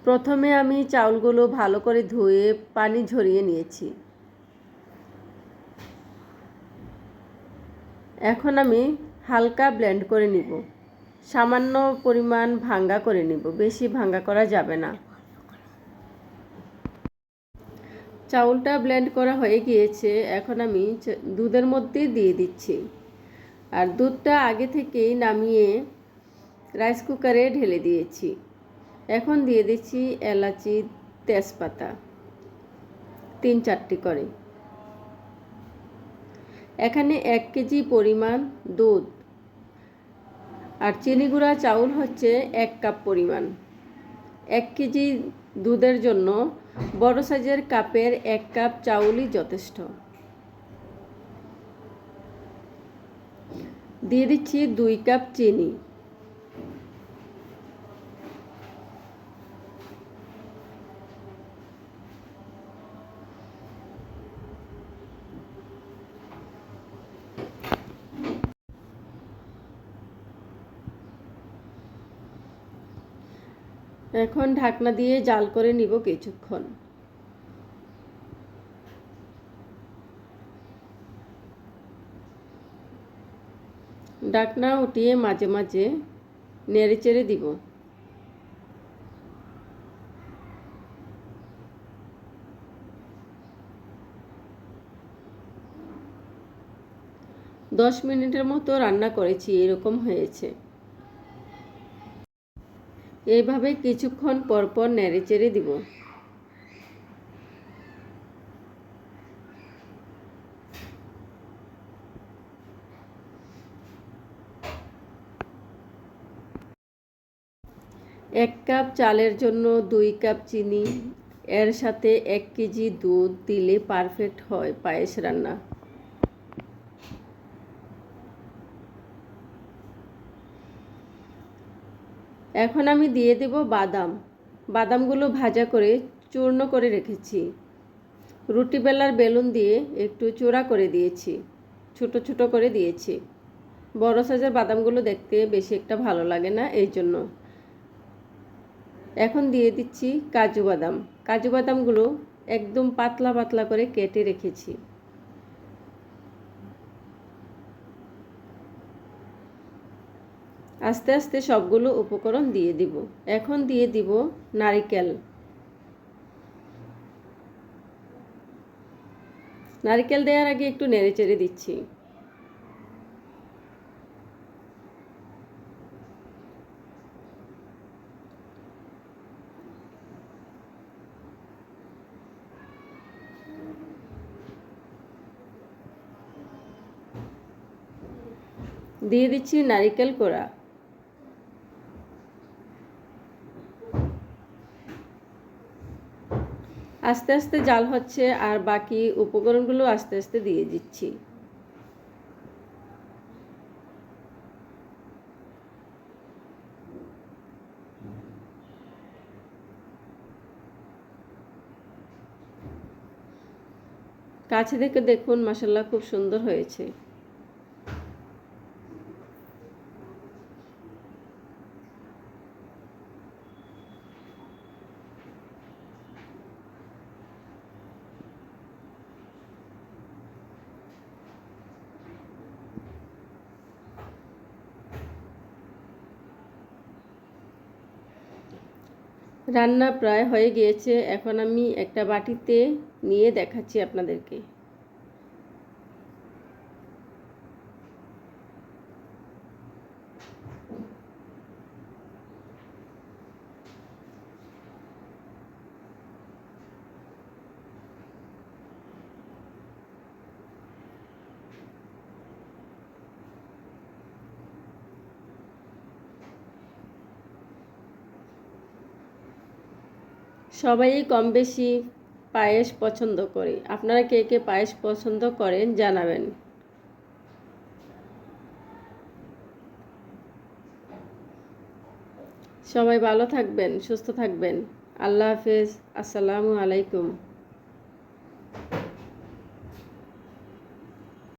প্রথমে আমি চাউলগুলো ভালো করে ধুয়ে পানি ঝরিয়ে নিয়েছি। এখন আমি হালকা ব্লেন্ড করে নিব। সামান্য পরিমাণ ভাঙ্গা করে নিব, বেশি ভাঙ্গা করা যাবে না। চাউলটা ব্লেন্ড করা হয়ে গিয়েছে। এখন আমি দুধের মধ্যে দিয়ে দিচ্ছি। আর দুধটা আগে থেকেই নামিয়ে রাইস কুকারে ঢেলে দিয়েছি। এখন দিয়ে দিচ্ছি এলাচি, তেজপাতা 3-4টি করে। এখানে 1 কেজি পরিমাণ দুধ আর চিনি গুঁড়া চাউল হচ্ছে 1 কাপ পরিমাণ। 1 কেজি দুধের জন্য বড় সাইজের কাপের 1 কাপ চাউলই যথেষ্ট। দিয়ে দিচ্ছি 2 কাপ চিনি। এখন ঢাকনা দিয়ে জাল করে নিব কিছুক্ষণ। ঢাকনা উঠিয়ে মাঝে মাঝে নেড়েচেড়ে দিব। দশ মিনিটের মতো রান্না করেছি, এরকম হয়েছে। এইভাবে কিছুক্ষণ পরপর নেড়েচেড়ে দিব। এক কাপ চালের জন্য 2 কাপ চিনি, এর সাথে 1 কেজি দুধ দিলে পারফেক্ট হয় পায়েস রান্না। এখন আমি দিয়ে দেব বাদাম। বাদামগুলো ভাজা করে চূর্ণ করে রেখেছি। রুটি বেলার বেলুন দিয়ে একটু চূড়া করে দিয়েছি, ছোট ছোট করে দিয়েছি। বড় সাইজের বাদামগুলো দেখতে বেশি একটা ভালো লাগে না, এই জন্য। এখন দিয়ে দিচ্ছি কাজু বাদাম। কাজু বাদামগুলো একদম পাতলা পাতলা করে কেটে রেখেছি। আস্তে আস্তে সবগুলো উপকরণ দিয়ে দিব। এখন দিয়ে দিব নারকেল। নারকেল দেওয়ার আগে একটু নেড়েচেড়ে দিচ্ছি। দিয়ে দিচ্ছি নারকেল কোড়া। আস্তে আস্তে জাল হচ্ছে আর বাকি উপকরণগুলো আস্তে আস্তে দিয়ে দিচ্ছি। কাছে থেকে দেখুন, মাশাআল্লাহ খুব সুন্দর হয়েছে। রান্না প্রায় হয়ে গিয়েছে। এখন আমি একটা বাটিতে নিয়ে দেখাচ্ছি আপনাদেরকে। সবাই কম বেশি পায়েস পছন্দ করে। আপনারা কে কে পায়েস পছন্দ করেন জানাবেন। সবাই ভালো থাকবেন, সুস্থ থাকবেন। আল্লাহ হাফেজ। আসসালামু আলাইকুম।